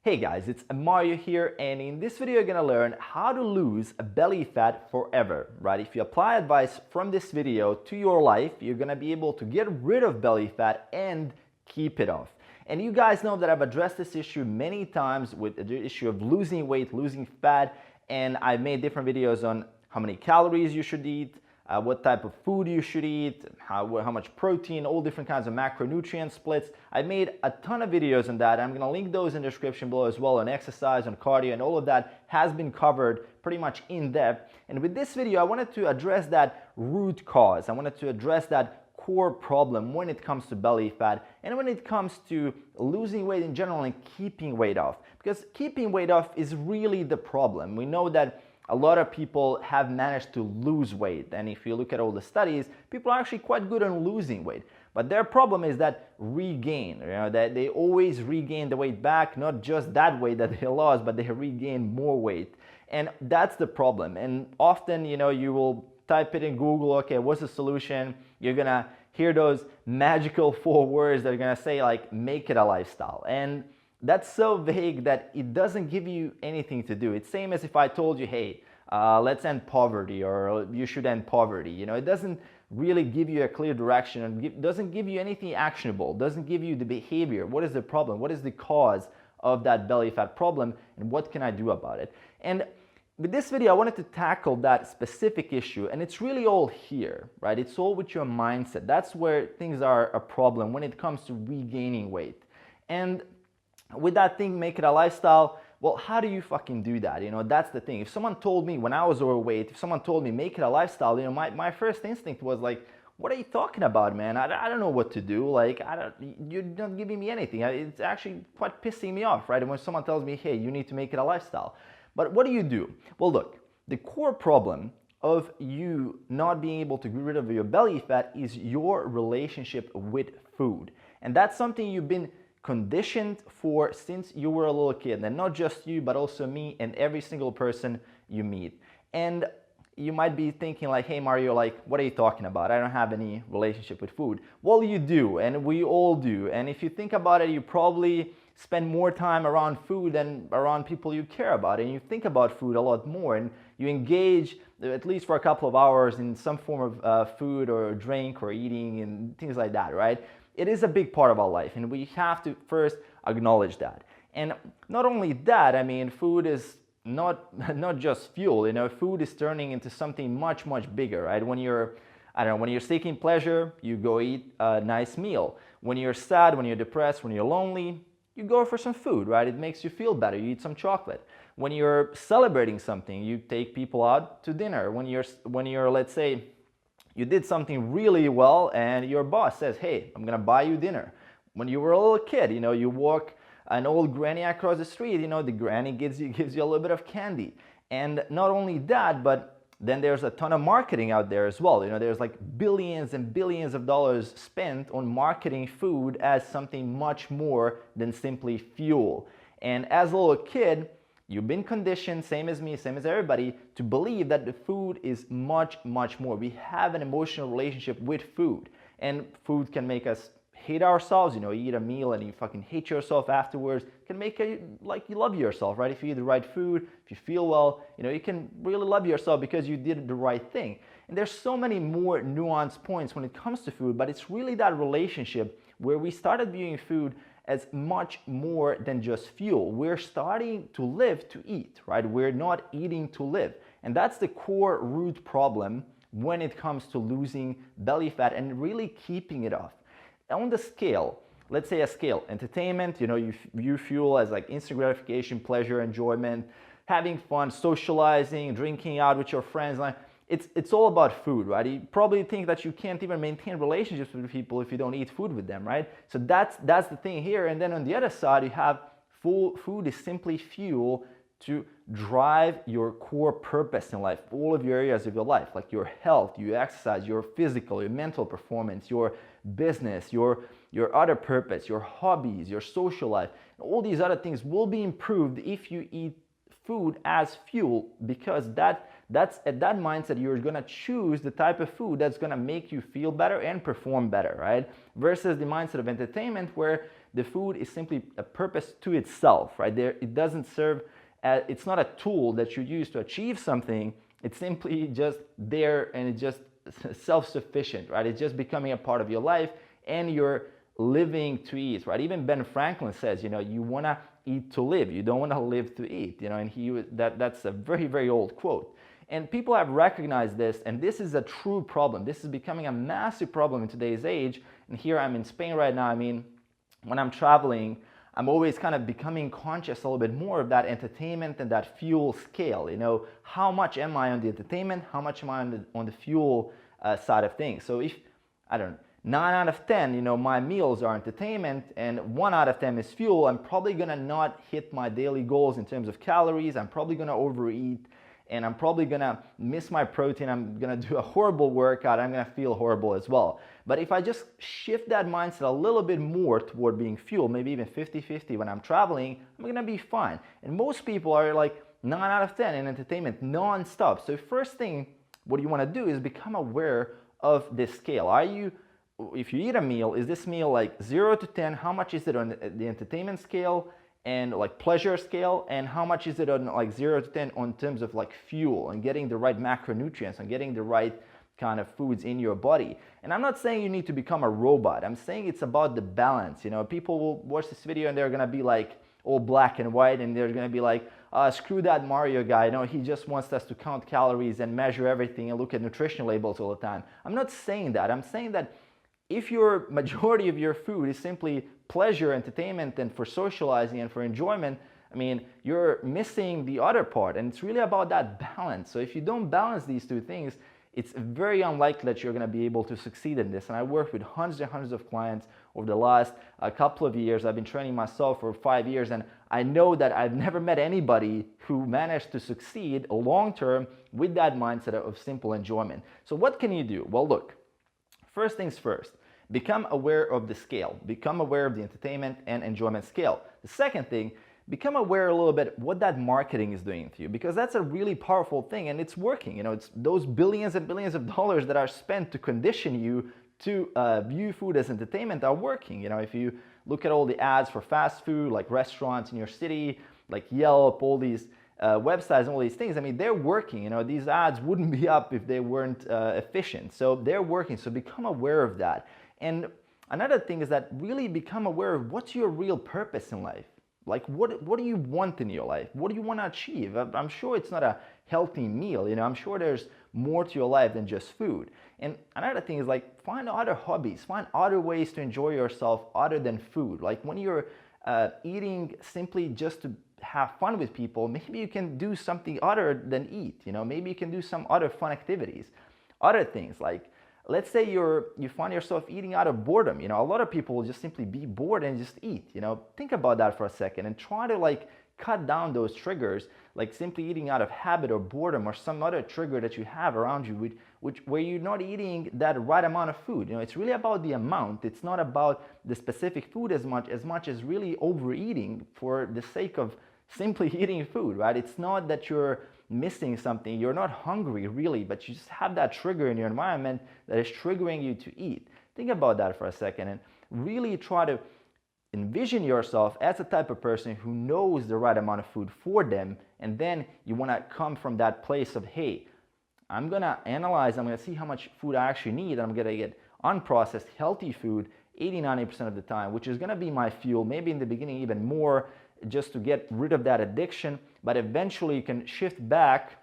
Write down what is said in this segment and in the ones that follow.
Hey guys, it's Mario here, and in this video you're gonna learn how to lose belly fat forever, right? If you apply advice from this video to your life, you're gonna be able to get rid of belly fat and keep it off. And you guys know that I've addressed this issue many times with the issue of losing weight, losing fat, and I've made different videos on how many calories you should eat, what type of food you should eat, how much protein, all different kinds of macronutrient splits. I made a ton of videos on that. I'm gonna link those in the description below as well, on exercise, on cardio, and all of that has been covered pretty much in depth. And with this video, I wanted to address that root cause. I wanted to address that core problem when it comes to belly fat and when it comes to losing weight in general and keeping weight off. Because keeping weight off is really the problem. We know that a lot of people have managed to lose weight, and if you look at all the studies, people are actually quite good on losing weight. But their problem is that regain, that they always regain the weight back, not just that weight that they lost, but they regain more weight. And that's the problem. And often, you will type it in Google, okay, what's the solution? You're gonna hear those magical 4 words that are gonna say like, make it a lifestyle. And that's so vague that it doesn't give you anything to do. It's same as if I told you, hey, let's end poverty, or you should end poverty. It doesn't really give you a clear direction, and doesn't give you anything actionable, doesn't give you the behavior. What is the problem? What is the cause of that belly fat problem, and what can I do about it? And with this video, I wanted to tackle that specific issue, and it's really all here, right? It's all with your mindset. That's where things are a problem when it comes to regaining weight. And with that thing, make it a lifestyle, well, how do you fucking do that? That's the thing. If someone told me when I was overweight, if someone told me make it a lifestyle, my first instinct was like, what are you talking about, man? I don't know what to do. Like, you're not giving me anything. It's actually quite pissing me off, right? When someone tells me, hey, you need to make it a lifestyle. But what do? Well, look, the core problem of you not being able to get rid of your belly fat is your relationship with food. And that's something you've been conditioned for since you were a little kid, and not just you, but also me and every single person you meet. And you might be thinking like, hey Mario, like, what are you talking about? I don't have any relationship with food. Well, you do, and we all do. And if you think about it, you probably spend more time around food than around people you care about, and you think about food a lot more, and you engage at least for a couple of hours in some form of food or drink or eating and things like that, right? It is a big part of our life, and we have to first acknowledge that. And not only that, food is not just fuel. Food is turning into something much, much bigger, right? When you're seeking pleasure, you go eat a nice meal. When you're sad, when you're depressed, when you're lonely, you go for some food, right? It makes you feel better. You eat some chocolate. When you're celebrating something, you take people out to dinner. When you're, let's say, you did something really well and your boss says, hey, I'm gonna buy you dinner. When you were a little kid, you walk an old granny across the street, the granny gives you a little bit of candy. And not only that, but then there's a ton of marketing out there as well. There's like billions and billions of dollars spent on marketing food as something much more than simply fuel. And as a little kid, you've been conditioned, same as me, same as everybody, to believe that the food is much, much more. We have an emotional relationship with food, and food can make us hate ourselves. You eat a meal and you fucking hate yourself afterwards. It can make you love yourself, right? If you eat the right food, if you feel well, you can really love yourself because you did the right thing. And there's so many more nuanced points when it comes to food, but it's really that relationship where we started viewing food as much more than just fuel. We're starting to live to eat, right? We're not eating to live. And that's the core root problem when it comes to losing belly fat and really keeping it off. On the scale, let's say a scale, entertainment, you fuel as like instant gratification, pleasure, enjoyment, having fun, socializing, drinking out with your friends, like it's all about food, right? You probably think that you can't even maintain relationships with people if you don't eat food with them, right? So that's the thing here. And then on the other side, you have food is simply fuel to drive your core purpose in life, all of your areas of your life, like your health, your exercise, your physical, your mental performance, your business, your other purpose, your hobbies, your social life. All these other things will be improved if you eat food as fuel, because that's at that mindset you're gonna choose the type of food that's gonna make you feel better and perform better, right? Versus the mindset of entertainment where the food is simply a purpose to itself, right? It doesn't serve as, it's not a tool that you use to achieve something. It's simply just there, and it's just self-sufficient, right? It's just becoming a part of your life, and you're living to eat, right? Even Ben Franklin says, you want to eat to live, you don't want to live to eat, and that's a very, very old quote. And people have recognized this, and this is a true problem. This is becoming a massive problem in today's age. And here I'm in Spain right now. I mean, when I'm traveling, I'm always kind of becoming conscious a little bit more of that entertainment and that fuel scale. How much am I on the entertainment? How much am I on the fuel side of things? So if, I don't know, 9 out of 10, my meals are entertainment, and 1 out of 10 is fuel, I'm probably gonna not hit my daily goals in terms of calories. I'm probably gonna overeat, and I'm probably gonna miss my protein. I'm gonna do a horrible workout. I'm gonna feel horrible as well. But if I just shift that mindset a little bit more toward being fuel, maybe even 50-50 when I'm traveling, I'm gonna be fine. And most people are like 9 out of 10 in entertainment non-stop. So first thing, what you wanna do is become aware of this scale. If you eat a meal, is this meal like 0 to 10? How much is it on the entertainment scale and like pleasure scale? And how much is it on like 0 to 10 on terms of like fuel and getting the right macronutrients and getting the right kind of foods in your body? And I'm not saying you need to become a robot. I'm saying it's about the balance. People will watch this video and they're gonna be like all black and white, and they're gonna be like, screw that Mario guy. He just wants us to count calories and measure everything and look at nutrition labels all the time. I'm not saying that. I'm saying that if your majority of your food is simply pleasure, entertainment, and for socializing and for enjoyment, I mean, you're missing the other part, and it's really about that balance. So if you don't balance these two things, it's very unlikely that you're going to be able to succeed in this. And I worked with hundreds and hundreds of clients over the last couple of years. I've been training myself for 5 years, and I know that I've never met anybody who managed to succeed long-term with that mindset of simple enjoyment. So what can you do? Well, look, first things first. Become aware of the scale. Become aware of the entertainment and enjoyment scale. The second thing, become aware a little bit what that marketing is doing to you, because that's a really powerful thing, and it's working. It's those billions and billions of dollars that are spent to condition you to view food as entertainment are working. If you look at all the ads for fast food, like restaurants in your city, like Yelp, all these websites and all these things, I mean, they're working. These ads wouldn't be up if they weren't efficient. So they're working. So become aware of that. And another thing is that really become aware of what's your real purpose in life. Like, what do you want in your life? What do you want to achieve? I'm sure it's not a healthy meal. I'm sure there's more to your life than just food. And another thing is, like, find other hobbies, find other ways to enjoy yourself other than food. Like when you're eating simply just to have fun with people, maybe you can do something other than eat. Maybe you can do some other fun activities. Other things like, let's say you find yourself eating out of boredom. A lot of people will just simply be bored and just eat. Think about that for a second and try to like cut down those triggers, like simply eating out of habit or boredom or some other trigger that you have around you, where you're not eating that right amount of food. It's really about the amount. It's not about the specific food as much as really overeating for the sake of simply eating food, right? It's not that you're missing something, you're not hungry really, but you just have that trigger in your environment that is triggering you to eat. Think about that for a second and really try to envision yourself as a type of person who knows the right amount of food for them, and then you want to come from that place of, hey, I'm going to analyze, I'm going to see how much food I actually need, and I'm going to get unprocessed healthy food 80-90% of the time, which is going to be my fuel, maybe in the beginning even more, just to get rid of that addiction. But eventually you can shift back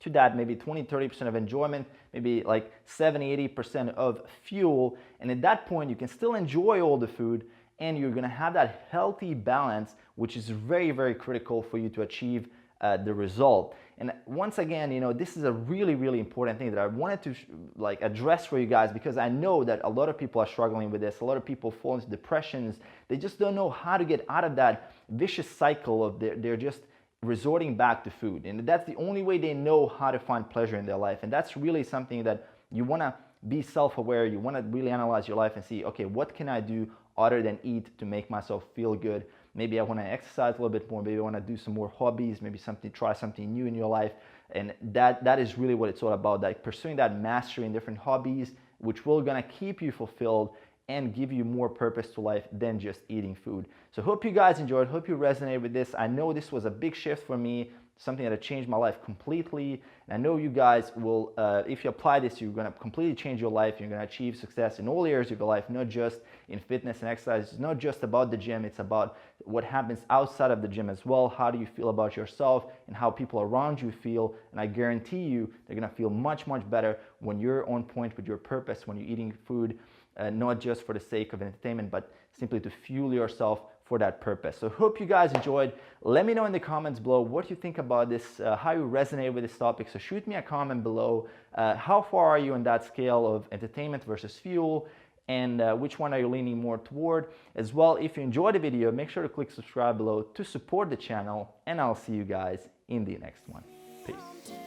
to that maybe 20-30% of enjoyment, maybe like 70-80% of fuel, and at that point you can still enjoy all the food, and you're going to have that healthy balance, which is very, very critical for you to achieve the result. And once again, this is a really, really important thing that I wanted to address for you guys, because I know that a lot of people are struggling with this. A lot of people fall into depressions. They just don't know how to get out of that vicious cycle of they're just resorting back to food. And that's the only way they know how to find pleasure in their life. And that's really something that you want to be self-aware. You want to really analyze your life and see, okay, what can I do other than eat to make myself feel good? maybe I want to exercise a little bit more, maybe I want to do some more hobbies, maybe try something new in your life. And that is really what it's all about, like pursuing that mastery in different hobbies, which will gonna keep you fulfilled and give you more purpose to life than just eating food. So hope you guys enjoyed, hope you resonate with this. I know this was a big shift for me, something that changed my life completely. And I know you guys will, if you apply this, you're gonna completely change your life. You're gonna achieve success in all areas of your life, not just in fitness and exercise. It's not just about the gym, it's about what happens outside of the gym as well. How do you feel about yourself and how people around you feel? And I guarantee you, they're gonna feel much, much better when you're on point with your purpose, when you're eating food, not just for the sake of entertainment, but simply to fuel yourself for that purpose. So hope you guys enjoyed. Let me know in the comments below what you think about this, how you resonate with this topic. So shoot me a comment below. How far are you on that scale of entertainment versus fuel? And which one are you leaning more toward? As well, if you enjoyed the video, make sure to click subscribe below to support the channel. And I'll see you guys in the next one. Peace.